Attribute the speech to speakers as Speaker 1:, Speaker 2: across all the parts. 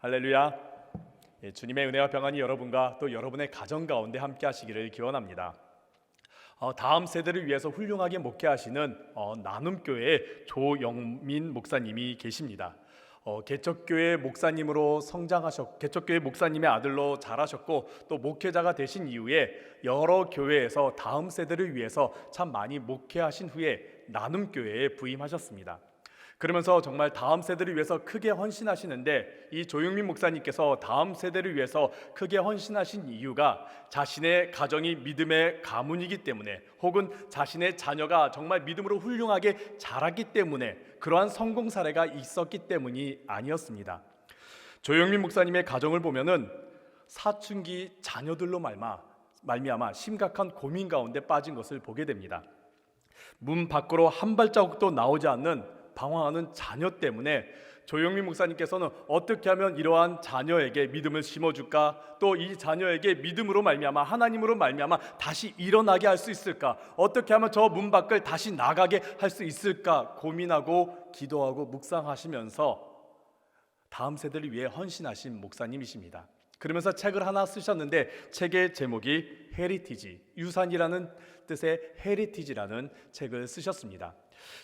Speaker 1: 할렐루야. 주님의 은혜와 평안이 여러분과 또 여러분의 가정 가운데 함께 하시기를 기원합니다. 다음 세대를 위해서 훌륭하게 목회하시는 나눔교회의 조영민 목사님이 계십니다. 개척교회 목사님으로 개척교회 목사님의 아들로 자라셨고 또 목회자가 되신 이후에 여러 교회에서 다음 세대를 위해서 참 많이 목회하신 후에 나눔교회에 부임하셨습니다. 그러면서 정말 다음 세대를 위해서 크게 헌신하시는데, 이 조용민 목사님께서 다음 세대를 위해서 크게 헌신하신 이유가 자신의 가정이 믿음의 가문이기 때문에, 혹은 자신의 자녀가 정말 믿음으로 훌륭하게 자랐기 때문에, 그러한 성공 사례가 있었기 때문이 아니었습니다. 조용민 목사님의 가정을 보면은 사춘기 자녀들로 말미암아 심각한 고민 가운데 빠진 것을 보게 됩니다. 문 밖으로 한 발자국도 나오지 않는 방황하는 자녀 때문에 조영민 목사님께서는 어떻게 하면 이러한 자녀에게 믿음을 심어줄까, 또 이 자녀에게 믿음으로 말미암아, 하나님으로 말미암아 다시 일어나게 할 수 있을까, 어떻게 하면 저 문 밖을 다시 나가게 할 수 있을까 고민하고 기도하고 묵상하시면서 다음 세대를 위해 헌신하신 목사님이십니다. 그러면서 책을 하나 쓰셨는데, 책의 제목이 헤리티지, 유산이라는 뜻의 헤리티지라는 책을 쓰셨습니다.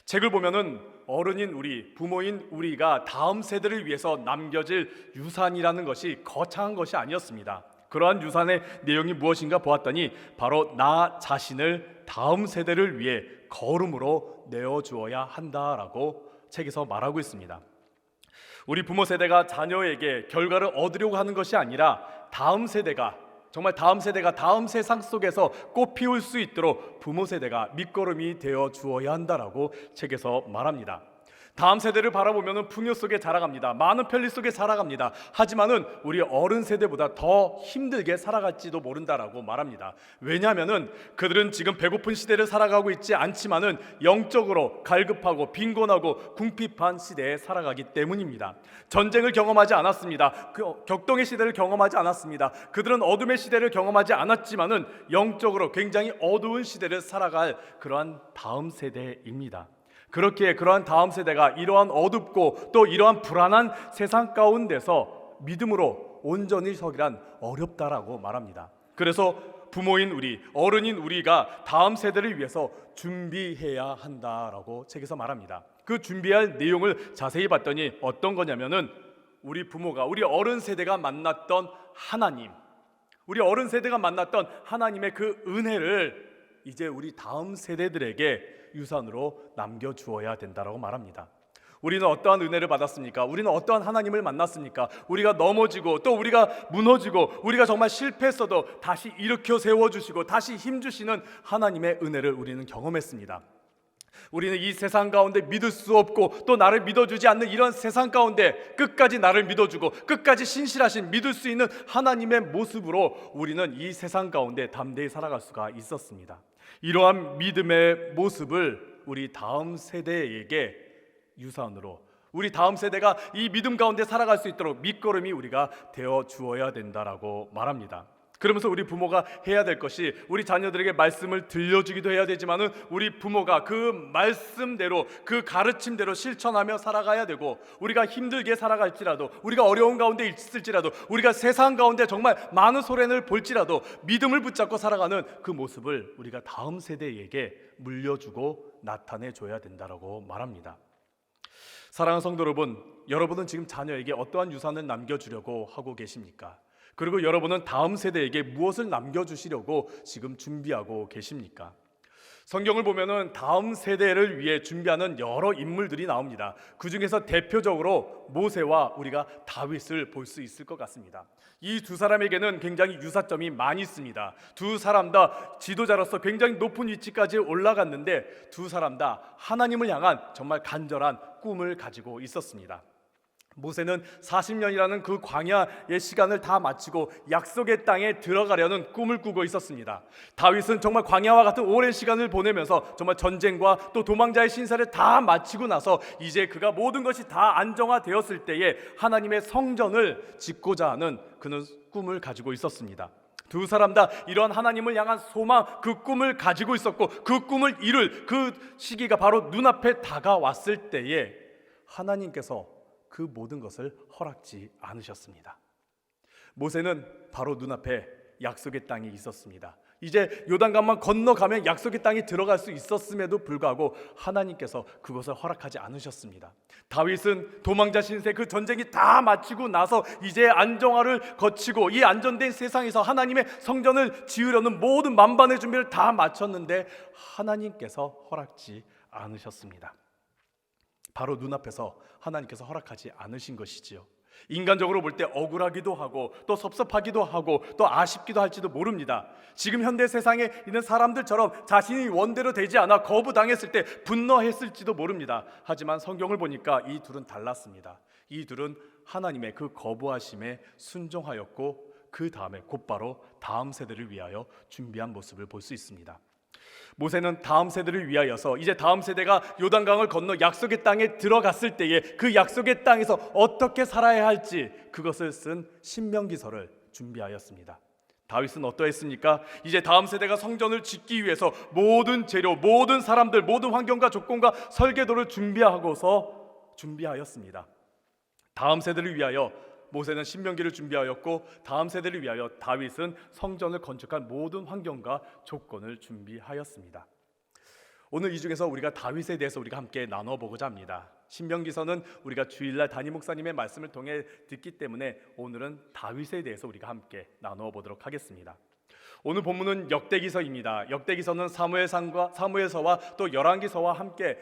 Speaker 1: 책을 보면은 어른인 우리, 부모인 우리가 다음 세대를 위해서 남겨질 유산이라는 것이 거창한 것이 아니었습니다. 그러한 유산의 내용이 무엇인가 보았더니 바로 나 자신을 다음 세대를 위해 거름으로 내어주어야 한다라고 책에서 말하고 있습니다. 우리 부모 세대가 자녀에게 결과를 얻으려고 하는 것이 아니라 다음 세대가, 정말 다음 세대가 다음 세상 속에서 꽃 피울 수 있도록 부모 세대가 밑거름이 되어 주어야 한다라고 책에서 말합니다. 다음 세대를 바라보면 풍요 속에 자라갑니다. 많은 편리 속에 살아갑니다. 하지만은 우리 어른 세대보다 더 힘들게 살아갈지도 모른다라고 말합니다. 왜냐하면은 그들은 지금 배고픈 시대를 살아가고 있지 않지만은 영적으로 갈급하고 빈곤하고 궁핍한 시대에 살아가기 때문입니다. 전쟁을 경험하지 않았습니다. 격동의 시대를 경험하지 않았습니다. 그들은 어둠의 시대를 경험하지 않았지만은 영적으로 굉장히 어두운 시대를 살아갈 그러한 다음 세대입니다. 그렇기에 그러한 다음 세대가 이러한 어둡고 또 이러한 불안한 세상 가운데서 믿음으로 온전히 서기란 어렵다라고 말합니다. 그래서 부모인 우리, 어른인 우리가 다음 세대를 위해서 준비해야 한다라고 책에서 말합니다. 그 준비할 내용을 자세히 봤더니 어떤 거냐면은 우리 부모가, 우리 어른 세대가 만났던 하나님, 우리 어른 세대가 만났던 하나님의 그 은혜를 이제 우리 다음 세대들에게 유산으로 남겨주어야 된다라고 말합니다. 우리는 어떠한 은혜를 받았습니까? 우리는 어떠한 하나님을 만났습니까? 우리가 넘어지고 또 우리가 무너지고 우리가 정말 실패했어도 다시 일으켜 세워주시고 다시 힘주시는 하나님의 은혜를 우리는 경험했습니다. 우리는 이 세상 가운데 믿을 수 없고 또 나를 믿어주지 않는 이런 세상 가운데 끝까지 나를 믿어주고 끝까지 신실하신, 믿을 수 있는 하나님의 모습으로 우리는 이 세상 가운데 담대히 살아갈 수가 있었습니다. 이러한 믿음의 모습을 우리 다음 세대에게 유산으로, 우리 다음 세대가 이 믿음 가운데 살아갈 수 있도록 밑거름이 우리가 되어 주어야 된다라고 말합니다. 그러면서 우리 부모가 해야 될 것이, 우리 자녀들에게 말씀을 들려주기도 해야 되지만은 우리 부모가 그 말씀대로, 그 가르침대로 실천하며 살아가야 되고, 우리가 힘들게 살아갈지라도, 우리가 어려운 가운데 있을지라도, 우리가 세상 가운데 정말 많은 소란을 볼지라도 믿음을 붙잡고 살아가는 그 모습을 우리가 다음 세대에게 물려주고 나타내줘야 된다라고 말합니다. 사랑하는 성도 여러분, 여러분은 지금 자녀에게 어떠한 유산을 남겨주려고 하고 계십니까? 그리고 여러분은 다음 세대에게 무엇을 남겨주시려고 지금 준비하고 계십니까? 성경을 보면은 다음 세대를 위해 준비하는 여러 인물들이 나옵니다. 그 중에서 대표적으로 모세와 우리가 다윗을 볼 수 있을 것 같습니다. 이 두 사람에게는 굉장히 유사점이 많이 있습니다. 두 사람 다 지도자로서 굉장히 높은 위치까지 올라갔는데 두 사람 다 하나님을 향한 정말 간절한 꿈을 가지고 있었습니다. 모세는 40년이라는 그 광야의 시간을 다 마치고 약속의 땅에 들어가려는 꿈을 꾸고 있었습니다. 다윗은 정말 광야와 같은 오랜 시간을 보내면서 정말 전쟁과 또 도망자의 신사를 다 마치고 나서 이제 그가 모든 것이 다 안정화되었을 때에 하나님의 성전을 짓고자 하는 그는 꿈을 가지고 있었습니다. 두 사람 다 이런 하나님을 향한 소망, 그 꿈을 가지고 있었고, 그 꿈을 이룰 그 시기가 바로 눈앞에 다가왔을 때에 하나님께서 그 모든 것을 허락지 않으셨습니다. 모세는 바로 눈앞에 약속의 땅이 있었습니다. 이제 요단강만 건너가면 약속의 땅에 들어갈 수 있었음에도 불구하고 하나님께서 그것을 허락하지 않으셨습니다. 다윗은 도망자 신세 그 전쟁이 다 마치고 나서 이제 안정화를 거치고 이 안전된 세상에서 하나님의 성전을 지으려는 모든 만반의 준비를 다 마쳤는데 하나님께서 허락지 않으셨습니다. 바로 눈앞에서 하나님께서 허락하지 않으신 것이지요. 인간적으로 볼 때 억울하기도 하고 또 섭섭하기도 하고 또 아쉽기도 할지도 모릅니다. 지금 현대 세상에 있는 사람들처럼 자신이 원대로 되지 않아 거부당했을 때 분노했을지도 모릅니다. 하지만 성경을 보니까 이 둘은 달랐습니다. 이 둘은 하나님의 그 거부하심에 순종하였고 그 다음에 곧바로 다음 세대를 위하여 준비한 모습을 볼 수 있습니다. 모세는 다음 세대를 위하여서 이제 다음 세대가 요단강을 건너 약속의 땅에 들어갔을 때에 그 약속의 땅에서 어떻게 살아야 할지 그것을 쓴 신명기서를 준비하였습니다. 다윗은 어떠했습니까? 이제 다음 세대가 성전을 짓기 위해서 모든 재료, 모든 사람들, 모든 환경과 조건과 설계도를 준비하였습니다. 다음 세대를 위하여 모세는 신명기를 준비하였고 다음 세대를 위하여 다윗은 성전을 건축한 모든 환경과 조건을 준비하였습니다. 오늘 이 중에서 우리가 다윗에 대해서 우리가 함께 나눠보고자 합니다. 신명기서는 우리가 주일날 담임 목사님의 말씀을 통해 듣기 때문에 오늘은 다윗에 대해서 우리가 함께 나누어 보도록 하겠습니다. 오늘 본문은 역대기서입니다. 역대기서는 사무엘서와 또 열왕기서와 함께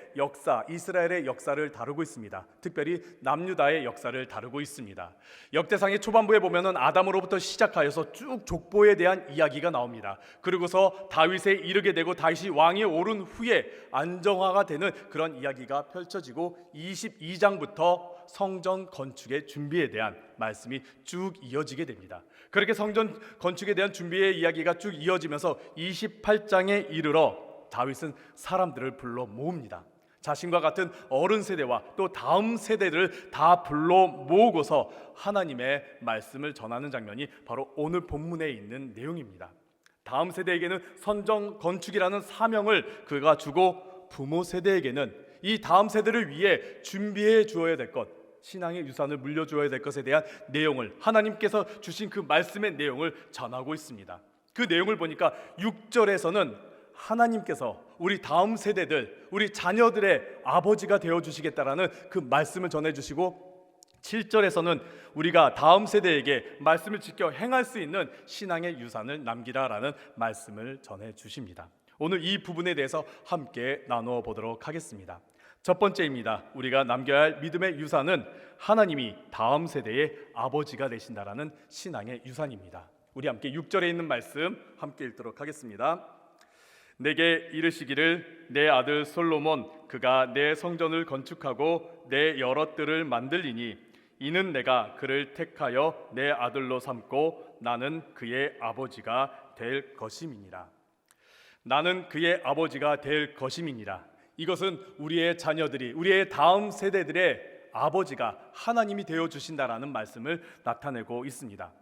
Speaker 1: 이스라엘의 역사를 다루고 있습니다. 특별히 남유다의 역사를 다루고 있습니다. 역대상의 초반부에 보면은 아담으로부터 시작하여서 쭉 족보에 대한 이야기가 나옵니다. 그리고서 다윗에 이르게 되고 다윗이 왕이 오른 후에 안정화가 되는 그런 이야기가 펼쳐지고 22장부터 성전 건축의 준비에 대한 말씀이 쭉 이어지게 됩니다. 그렇게 성전 건축에 대한 준비의 이야기가 쭉 이어지면서 28장에 이르러 다윗은 사람들을 불러 모읍니다. 자신과 같은 어른 세대와 또 다음 세대를 다 불러 모으고서 하나님의 말씀을 전하는 장면이 바로 오늘 본문에 있는 내용입니다. 다음 세대에게는 성전 건축이라는 사명을 그가 주고 부모 세대에게는 이 다음 세대를 위해 준비해 주어야 될 것, 신앙의 유산을 물려주어야 될 것에 대한 내용을 하나님께서 주신 그 말씀의 내용을 전하고 있습니다. 그 내용을 보니까 6절에서는 하나님께서 우리 다음 세대들, 우리 자녀들의 아버지가 되어주시겠다라는 그 말씀을 전해주시고 7절에서는 우리가 다음 세대에게 말씀을 지켜 행할 수 있는 신앙의 유산을 남기라라는 말씀을 전해주십니다. 오늘 이 부분에 대해서 함께 나누어 보도록 하겠습니다. 첫 번째입니다. 우리가 남겨야 할 믿음의 유산은 하나님이 다음 세대의 아버지가 되신다라는 신앙의 유산입니다. 우리 함께 6절에 있는 말씀 함께 읽도록 하겠습니다. 내게 이르시기를 내 아들 솔로몬 그가 내 성전을 건축하고 내 여러 뜰을 만들리니 이는 내가 그를 택하여 내 아들로 삼고 나는 그의 아버지가 될 것임이니라. 나는 그의 아버지가 될 것임이니라. 이것은 우리의 자녀들이 우리의 다음 세대들의 아버지가 하나님이 되어주신다라는 말씀을 나타내고 있습니다.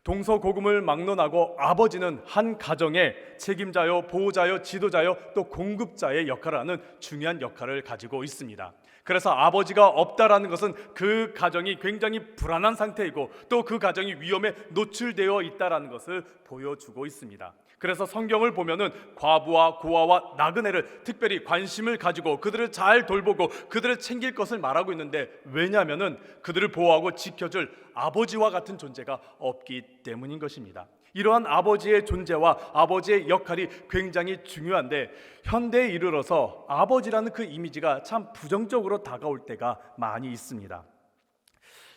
Speaker 1: 동서고금을 막론하고 아버지는 한 가정의 책임자요, 보호자요, 지도자요, 또 공급자의 역할을 하는 중요한 역할을 가지고 있습니다. 그래서 아버지가 없다라는 것은 그 가정이 굉장히 불안한 상태이고 또 그 가정이 위험에 노출되어 있다라는 것을 보여주고 있습니다. 그래서 성경을 보면은 과부와 고아와 나그네를 특별히 관심을 가지고 그들을 잘 돌보고 그들을 챙길 것을 말하고 있는데 왜냐하면은 그들을 보호하고 지켜줄 아버지와 같은 존재가 없기 때문인 것입니다. 이러한 아버지의 존재와 아버지의 역할이 굉장히 중요한데 현대에 이르러서 아버지라는 그 이미지가 참 부정적으로 다가올 때가 많이 있습니다.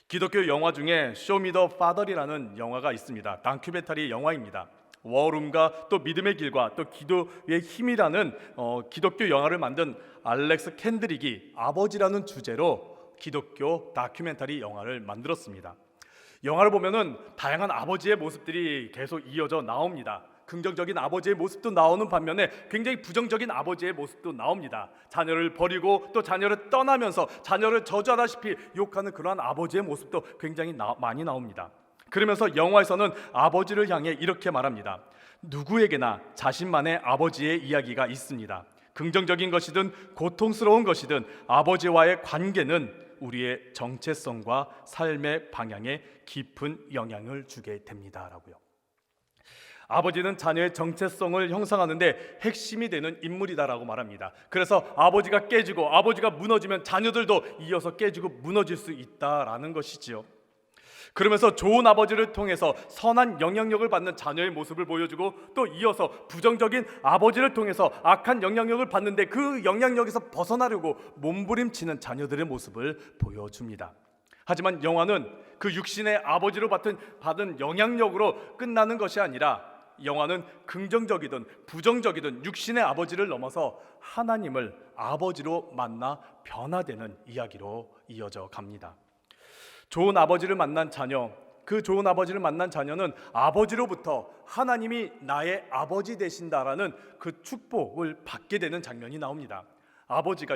Speaker 1: 기독교 영화 중에 쇼 미 더 파더리라는 영화가 있습니다. 다큐멘터리 영화입니다. 워룸과 또 믿음의 길과 또 기도의 힘이라는 기독교 영화를 만든 알렉스 캔드릭이 아버지라는 주제로 기독교 다큐멘터리 영화를 만들었습니다. 영화를 보면은 다양한 아버지의 모습들이 계속 이어져 나옵니다. 긍정적인 아버지의 모습도 나오는 반면에 굉장히 부정적인 아버지의 모습도 나옵니다. 자녀를 버리고 또 자녀를 떠나면서 자녀를 저주하다시피 욕하는 그러한 아버지의 모습도 굉장히 많이 나옵니다. 그러면서 영화에서는 아버지를 향해 이렇게 말합니다. 누구에게나 자신만의 아버지의 이야기가 있습니다. 긍정적인 것이든 고통스러운 것이든 아버지와의 관계는 우리의 정체성과 삶의 방향에 깊은 영향을 주게 됩니다라고요. 아버지는 자녀의 정체성을 형성하는데 핵심이 되는 인물이다라고 말합니다. 그래서 아버지가 깨지고 아버지가 무너지면 자녀들도 이어서 깨지고 무너질 수 있다라는 것이지요. 그러면서 좋은 아버지를 통해서 선한 영향력을 받는 자녀의 모습을 보여주고, 또 이어서 부정적인 아버지를 통해서 악한 영향력을 받는데 그 영향력에서 벗어나려고 몸부림치는 자녀들의 모습을 보여줍니다. 하지만 영화는 그 육신의 아버지로 받은 영향력으로 끝나는 것이 아니라, 영화는 긍정적이든 부정적이든 육신의 아버지를 넘어서 하나님을 아버지로 만나 변화되는 이야기로 이어져 갑니다. 좋은 아버지를 만난 자녀, 그 좋은 아버지를 만난 자녀는 아버지로부터 하나님이 나의 아버지 되신다라는 그 축복을 받게 되는 장면이 나옵니다.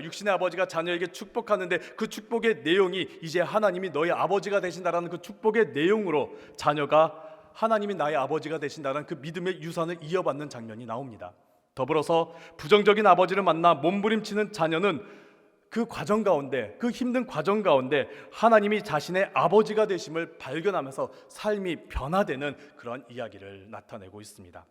Speaker 1: 육신의 아버지가 자녀에게 축복하는데 그 축복의 내용이 이제 하나님이 너의 아버지가 되신다라는 그 축복의 내용으로 자녀가 하나님이 나의 아버지가 되신다는 그 믿음의 유산을 이어받는 장면이 나옵니다. 더불어서 부정적인 아버지를 만나 몸부림치는 자녀는 그 과정 가운데, 그 힘든 과정 가운데 하나님이 자신의 아버지가 되심을 발견하면서 삶이 변화되는 그런 이야기를 나타내고 있습니다.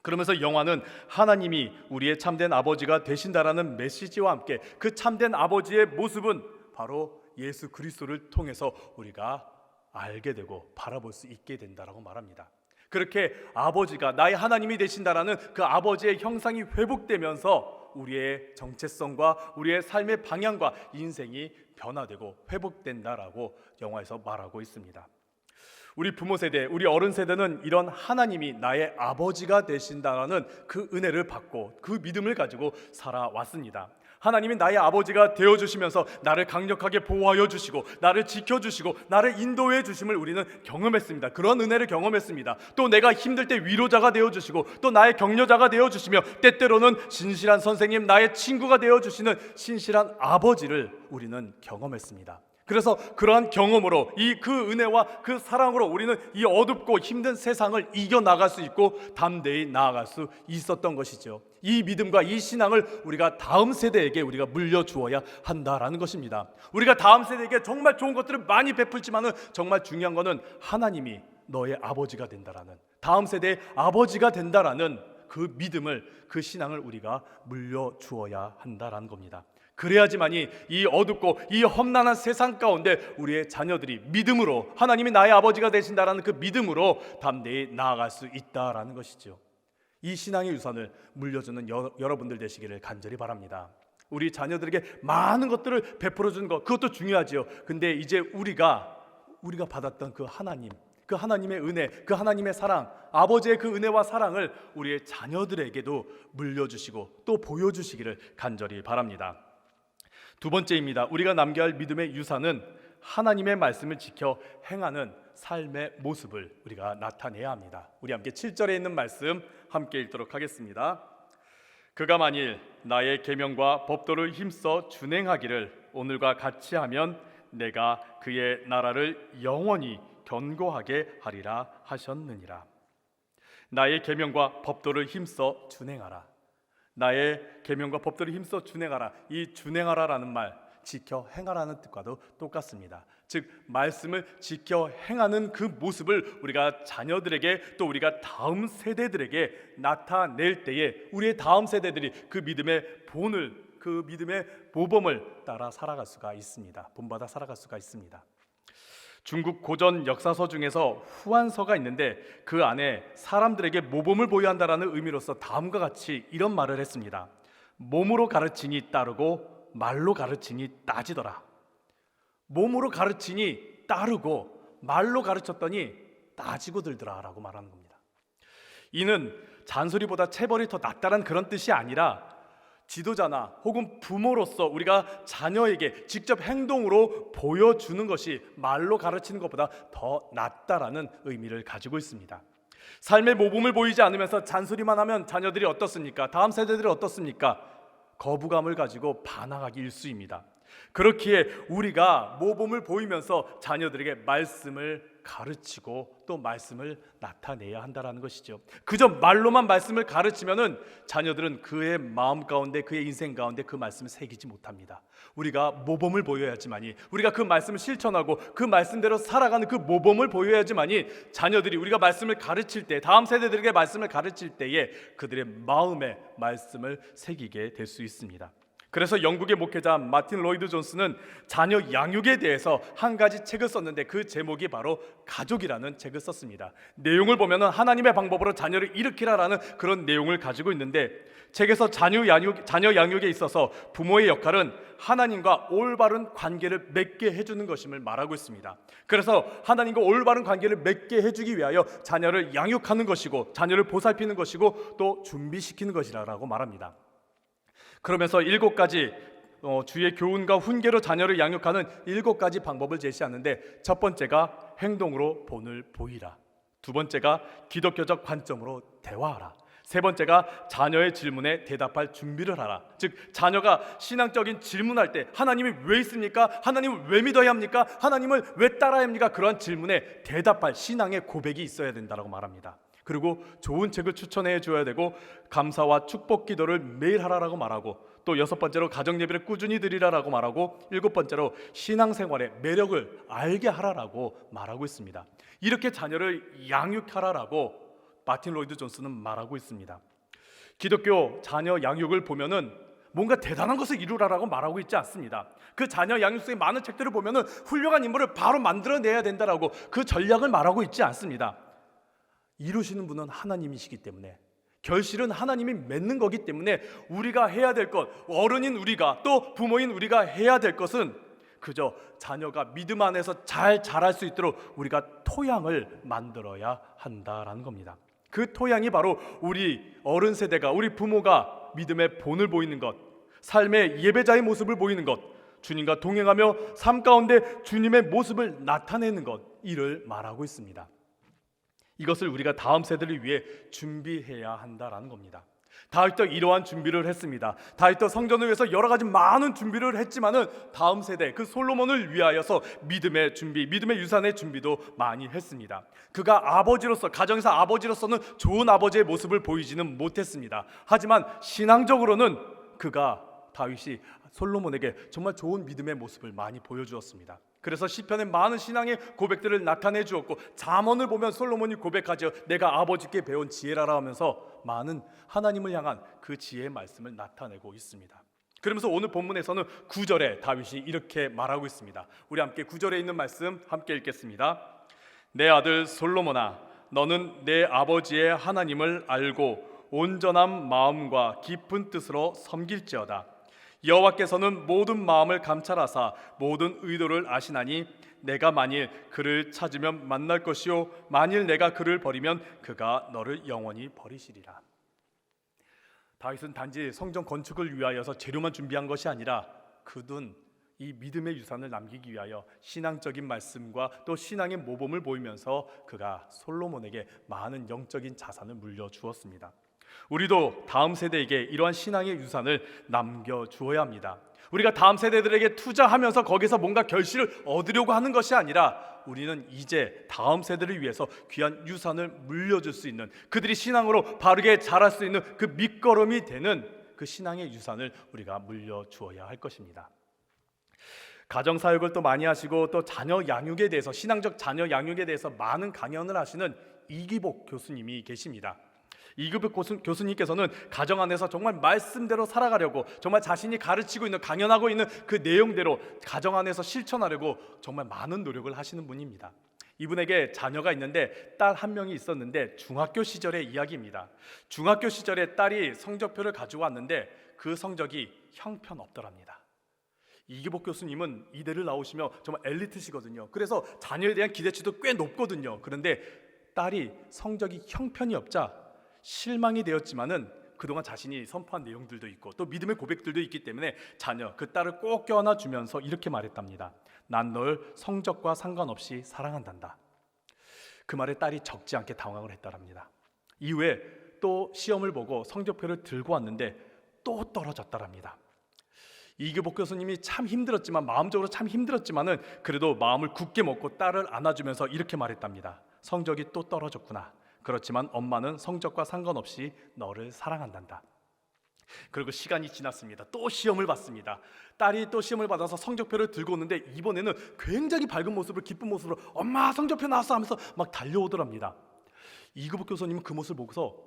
Speaker 1: 그러면서 영화는 하나님이 우리의 참된 아버지가 되신다라는 메시지와 함께 그 참된 아버지의 모습은 바로 예수 그리스도를 통해서 우리가 알게 되고 바라볼 수 있게 된다라고 말합니다. 그렇게 아버지가 나의 하나님이 되신다라는 그 아버지의 형상이 회복되면서 우리의 정체성과 우리의 삶의 방향과 인생이 변화되고 회복된다라고 영화에서 말하고 있습니다. 우리 부모 세대, 우리 어른 세대는 이런 하나님이 나의 아버지가 되신다라는 그 은혜를 받고 그 믿음을 가지고 살아왔습니다. 하나님이 나의 아버지가 되어주시면서 나를 강력하게 보호하여 주시고 나를 지켜주시고 나를 인도해 주심을 우리는 경험했습니다. 그런 은혜를 경험했습니다. 또 내가 힘들 때 위로자가 되어주시고 또 나의 격려자가 되어주시며 때때로는 신실한 선생님, 나의 친구가 되어주시는 신실한 아버지를 우리는 경험했습니다. 그래서 그러한 경험으로 그 은혜와 그 사랑으로 우리는 이 어둡고 힘든 세상을 이겨나갈 수 있고 담대히 나아갈 수 있었던 것이죠. 이 믿음과 이 신앙을 우리가 다음 세대에게 우리가 물려주어야 한다라는 것입니다. 우리가 다음 세대에게 정말 좋은 것들을 많이 베풀지만은 정말 중요한 것은 하나님이 너의 아버지가 된다라는, 다음 세대의 아버지가 된다라는 그 믿음을, 그 신앙을 우리가 물려주어야 한다라는 겁니다. 그래야지만이 이 어둡고 이 험난한 세상 가운데 우리의 자녀들이 믿음으로 하나님이 나의 아버지가 되신다라는 그 믿음으로 담대히 나아갈 수 있다라는 것이죠. 이 신앙의 유산을 물려주는 여러분들 되시기를 간절히 바랍니다. 우리 자녀들에게 많은 것들을 베풀어 주는 것, 그것도 중요하지요. 근데 이제 우리가 받았던 그 하나님, 그 하나님의 은혜, 그 하나님의 사랑, 아버지의 그 은혜와 사랑을 우리의 자녀들에게도 물려주시고 또 보여주시기를 간절히 바랍니다. 두 번째입니다. 우리가 남겨야 할 믿음의 유산은 하나님의 말씀을 지켜 행하는 삶의 모습을 우리가 나타내야 합니다. 우리 함께 7절에 있는 말씀 함께 읽도록 하겠습니다. 그가 만일 나의 계명과 법도를 힘써 준행하기를 오늘과 같이 하면 내가 그의 나라를 영원히 견고하게 하리라 하셨느니라. 나의 계명과 법도를 힘써 준행하라. 나의 계명과 법도를 힘써 준행하라. 이 준행하라라는 말, 지켜 행하라는 뜻과도 똑같습니다. 즉 말씀을 지켜 행하는 그 모습을 우리가 자녀들에게 또 우리가 다음 세대들에게 나타낼 때에 우리의 다음 세대들이 그 믿음의 본을, 그 믿음의 모범을 따라 살아갈 수가 있습니다. 본받아 살아갈 수가 있습니다. 중국 고전 역사서 중에서 후한서가 있는데 그 안에 사람들에게 모범을 보여야 한다라는 의미로서 다음과 같이 이런 말을 했습니다. 몸으로 가르치니 따르고 말로 가르치니 따지더라. 몸으로 가르치니 따르고 말로 가르쳤더니 따지고 들더라 라고 말하는 겁니다. 이는 잔소리보다 체벌이 더 낫다는 그런 뜻이 아니라 지도자나 혹은 부모로서 우리가 자녀에게 직접 행동으로 보여주는 것이 말로 가르치는 것보다 더 낫다라는 의미를 가지고 있습니다. 삶의 모범을 보이지 않으면서 잔소리만 하면 자녀들이 어떻습니까? 다음 세대들이 어떻습니까? 거부감을 가지고 반항하기 일쑤입니다. 그렇기에 우리가 모범을 보이면서 자녀들에게 말씀을 가르치고 또 말씀을 나타내야 한다는 것이죠. 그저 말로만 말씀을 가르치면은 자녀들은 그의 마음 가운데, 그의 인생 가운데 그 말씀을 새기지 못합니다. 우리가 모범을 보여야지만이, 우리가 그 말씀을 실천하고 그 말씀대로 살아가는 그 모범을 보여야지만이 자녀들이 우리가 말씀을 가르칠 때, 다음 세대들에게 말씀을 가르칠 때에 그들의 마음에 말씀을 새기게 될 수 있습니다. 그래서 영국의 목회자 마틴 로이드 존스는 자녀 양육에 대해서 한 가지 책을 썼는데 그 제목이 바로 가족이라는 책을 썼습니다. 내용을 보면 하나님의 방법으로 자녀를 일으키라라는 그런 내용을 가지고 있는데, 책에서 자녀 양육에 있어서 부모의 역할은 하나님과 올바른 관계를 맺게 해주는 것임을 말하고 있습니다. 그래서 하나님과 올바른 관계를 맺게 해주기 위하여 자녀를 양육하는 것이고, 자녀를 보살피는 것이고, 또 준비시키는 것이라고 말합니다. 그러면서 7가지 주의 교훈과 훈계로 자녀를 양육하는 7가지 방법을 제시하는데, 첫 번째가 행동으로 본을 보이라, 두 번째가 기독교적 관점으로 대화하라, 세 번째가 자녀의 질문에 대답할 준비를 하라. 즉 자녀가 신앙적인 질문할 때 하나님이 왜 있습니까? 하나님을 왜 믿어야 합니까? 하나님을 왜 따라야 합니까? 그러한 질문에 대답할 신앙의 고백이 있어야 된다고 말합니다. 그리고 좋은 책을 추천해 줘야 되고, 감사와 축복 기도를 매일 하라라고 말하고, 또 6번째로 가정 예배를 꾸준히 드리라라고 말하고, 7번째로 신앙생활의 매력을 알게 하라라고 말하고 있습니다. 이렇게 자녀를 양육하라라고 마틴 로이드 존스는 말하고 있습니다. 기독교 자녀 양육을 보면은 뭔가 대단한 것을 이루라라고 말하고 있지 않습니다. 그 자녀 양육 속의 많은 책들을 보면은 훌륭한 인물을 바로 만들어내야 된다라고 그 전략을 말하고 있지 않습니다. 이루시는 분은 하나님이시기 때문에, 결실은 하나님이 맺는 거기 때문에 우리가 해야 될 것, 어른인 우리가 또 부모인 우리가 해야 될 것은 그저 자녀가 믿음 안에서 잘 자랄 수 있도록 우리가 토양을 만들어야 한다라는 겁니다. 그 토양이 바로 우리 어른 세대가, 우리 부모가 믿음의 본을 보이는 것, 삶의 예배자의 모습을 보이는 것, 주님과 동행하며 삶 가운데 주님의 모습을 나타내는 것, 이를 말하고 있습니다. 이것을 우리가 다음 세대를 위해 준비해야 한다라는 겁니다. 다윗도 이러한 준비를 했습니다. 다윗도 성전을 위해서 여러 가지 많은 준비를 했지만은 다음 세대, 그 솔로몬을 위하여서 믿음의 준비, 믿음의 유산의 준비도 많이 했습니다. 그가 아버지로서, 가정에서 아버지로서는 좋은 아버지의 모습을 보이지는 못했습니다. 하지만 신앙적으로는 다윗이 솔로몬에게 정말 좋은 믿음의 모습을 많이 보여주었습니다. 그래서 시편에 많은 신앙의 고백들을 나타내 주었고, 잠언을 보면 솔로몬이 고백하죠. 내가 아버지께 배운 지혜라라 하면서 많은 하나님을 향한 그 지혜의 말씀을 나타내고 있습니다. 그러면서 오늘 본문에서는 9절에 다윗이 이렇게 말하고 있습니다. 우리 함께 9절에 있는 말씀 함께 읽겠습니다. 내 아들 솔로몬아, 너는 내 아버지의 하나님을 알고 온전한 마음과 깊은 뜻으로 섬길지어다. 여호와께서는 모든 마음을 감찰하사 모든 의도를 아시나니 내가 만일 그를 찾으면 만날 것이요 만일 내가 그를 버리면 그가 너를 영원히 버리시리라. 다윗은 단지 성전 건축을 위하여서 재료만 준비한 것이 아니라 그는 이 믿음의 유산을 남기기 위하여 신앙적인 말씀과 또 신앙의 모범을 보이면서 그가 솔로몬에게 많은 영적인 자산을 물려주었습니다. 우리도 다음 세대에게 이러한 신앙의 유산을 남겨주어야 합니다. 우리가 다음 세대들에게 투자하면서 거기서 뭔가 결실을 얻으려고 하는 것이 아니라 우리는 이제 다음 세대를 위해서 귀한 유산을 물려줄 수 있는, 그들이 신앙으로 바르게 자랄 수 있는 그 밑거름이 되는 그 신앙의 유산을 우리가 물려주어야 할 것입니다. 가정사역을 또 많이 하시고 또 자녀 양육에 대해서, 신앙적 자녀 양육에 대해서 많은 강연을 하시는 이기복 교수님이 계십니다. 이기복 교수님께서는 가정 안에서 정말 말씀대로 살아가려고, 정말 자신이 가르치고 있는, 강연하고 있는 그 내용대로 가정 안에서 실천하려고 정말 많은 노력을 하시는 분입니다. 이분에게 자녀가 있는데 딸 한 명이 있었는데 중학교 시절의 이야기입니다. 중학교 시절에 딸이 성적표를 가지고 왔는데 그 성적이 형편없더랍니다. 이기복 교수님은 이대를 나오시며 정말 엘리트시거든요. 그래서 자녀에 대한 기대치도 꽤 높거든요. 그런데 딸이 성적이 형편이 없자 실망이 되었지만은 그동안 자신이 선포한 내용들도 있고 또 믿음의 고백들도 있기 때문에 그 딸을 꼭 껴안아 주면서 이렇게 말했답니다. 난 널 성적과 상관없이 사랑한단다. 그 말에 딸이 적지 않게 당황을 했다랍니다. 이후에 또 시험을 보고 성적표를 들고 왔는데 또 떨어졌다랍니다. 이규복 교수님이 참 힘들었지만, 마음적으로 참 힘들었지만은 그래도 마음을 굳게 먹고 딸을 안아주면서 이렇게 말했답니다. 성적이 또 떨어졌구나. 그렇지만 엄마는 성적과 상관없이 너를 사랑한단다. 그리고 시간이 지났습니다. 또 시험을 봤습니다. 딸이 또 시험을 받아서 성적표를 들고 오는데 이번에는 굉장히 밝은 모습으로, 기쁜 모습으로 엄마 성적표 나왔어 하면서 막 달려오더랍니다. 이규복 교수님은 그 모습을 보고서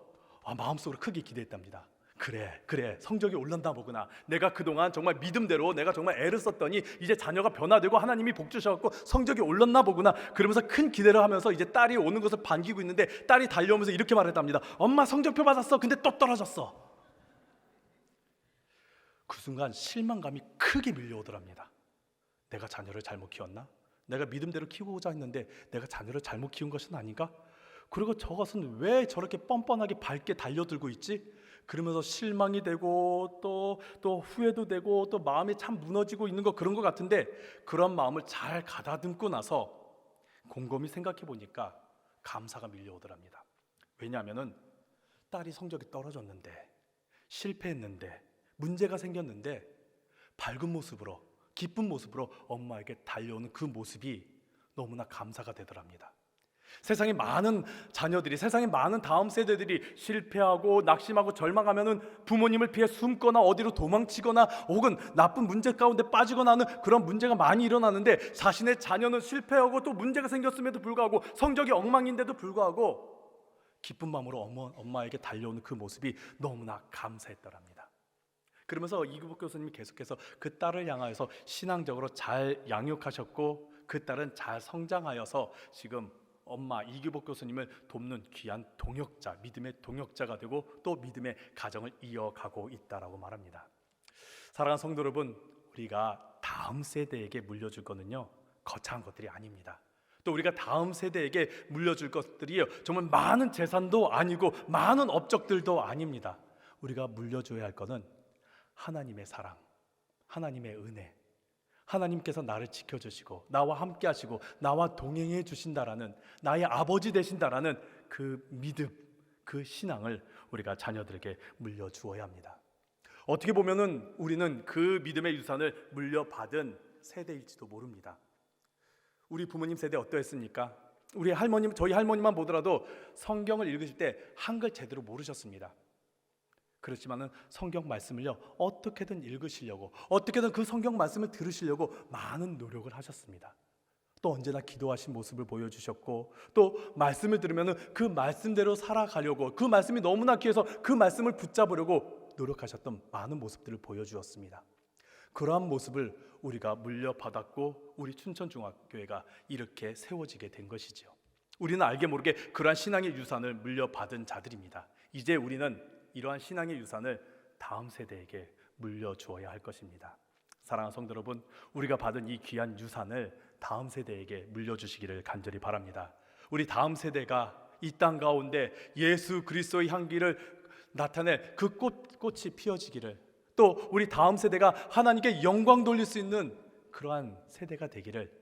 Speaker 1: 마음속으로 크게 기대했답니다. 그래 성적이 올랐나 보구나. 내가 그동안 정말 믿음대로 내가 정말 애를 썼더니 이제 자녀가 변화되고 하나님이 복 주셔서 성적이 올랐나 보구나. 그러면서 큰 기대를 하면서 이제 딸이 오는 것을 반기고 있는데 딸이 달려오면서 이렇게 말했답니다. 엄마 성적표 받았어. 근데 또 떨어졌어. 그 순간 실망감이 크게 밀려오더랍니다. 내가 자녀를 잘못 키웠나? 내가 믿음대로 키우고자 했는데 내가 자녀를 잘못 키운 것은 아닌가? 그리고 저것은 왜 저렇게 뻔뻔하게 밝게 달려들고 있지? 그러면서 실망이 되고 또 후회도 되고 또 마음이 참 무너지고 있는 거 그런 것 같은데, 그런 마음을 잘 가다듬고 나서 곰곰이 생각해 보니까 감사가 밀려오더랍니다. 왜냐하면은 딸이 성적이 떨어졌는데, 실패했는데, 문제가 생겼는데 밝은 모습으로, 기쁜 모습으로 엄마에게 달려오는 그 모습이 너무나 감사가 되더랍니다. 세상에 많은 자녀들이, 세상에 많은 다음 세대들이 실패하고 낙심하고 절망하면은 부모님을 피해 숨거나 어디로 도망치거나 혹은 나쁜 문제 가운데 빠지거나 하는 그런 문제가 많이 일어나는데, 자신의 자녀는 실패하고 또 문제가 생겼음에도 불구하고 성적이 엉망인데도 불구하고 기쁜 마음으로 엄마에게 달려오는 그 모습이 너무나 감사했더랍니다. 그러면서 이규복 교수님이 계속해서 그 딸을 향하여서 신앙적으로 잘 양육하셨고 그 딸은 잘 성장하여서 지금 엄마 이규복 교수님을 돕는 귀한 동역자, 믿음의 동역자가 되고 또 믿음의 가정을 이어가고 있다라고 말합니다. 사랑하는 성도 여러분, 우리가 다음 세대에게 물려줄 거는요 거창한 것들이 아닙니다. 또 우리가 다음 세대에게 물려줄 것들이요 정말 많은 재산도 아니고 많은 업적들도 아닙니다. 우리가 물려줘야 할 거는 하나님의 사랑, 하나님의 은혜, 하나님께서 나를 지켜주시고 나와 함께 하시고 나와 동행해 주신다라는, 나의 아버지 되신다라는 그 믿음, 그 신앙을 우리가 자녀들에게 물려주어야 합니다. 어떻게 보면은 우리는 그 믿음의 유산을 물려받은 세대일지도 모릅니다. 우리 부모님 세대 어떠했습니까? 우리 할머님, 저희 할머니만 보더라도 성경을 읽으실 때 한글 제대로 모르셨습니다. 그렇지만은 성경 말씀을요 어떻게든 읽으시려고, 어떻게든 그 성경 말씀을 들으시려고 많은 노력을 하셨습니다. 또 언제나 기도하신 모습을 보여주셨고, 또 말씀을 들으면은 그 말씀대로 살아가려고, 그 말씀이 너무나 귀해서 그 말씀을 붙잡으려고 노력하셨던 많은 모습들을 보여주었습니다. 그러한 모습을 우리가 물려받았고 우리 춘천중학교회가 이렇게 세워지게 된 것이지요. 우리는 알게 모르게 그러한 신앙의 유산을 물려받은 자들입니다. 이제 우리는 이러한 신앙의 유산을 다음 세대에게 물려주어야 할 것입니다. 사랑하는 성도 여러분, 우리가 받은 이 귀한 유산을 다음 세대에게 물려주시기를 간절히 바랍니다. 우리 다음 세대가 이 땅 가운데 예수 그리스도의 향기를 나타내 그 꽃이 피어지기를, 또 우리 다음 세대가 하나님께 영광 돌릴 수 있는 그러한 세대가 되기를,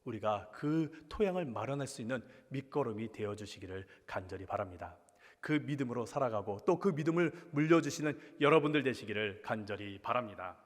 Speaker 1: 우리가 그 토양을 마련할 수 있는 밑거름이 되어주시기를 간절히 바랍니다. 그 믿음으로 살아가고 또 그 믿음을 물려주시는 여러분들 되시기를 간절히 바랍니다.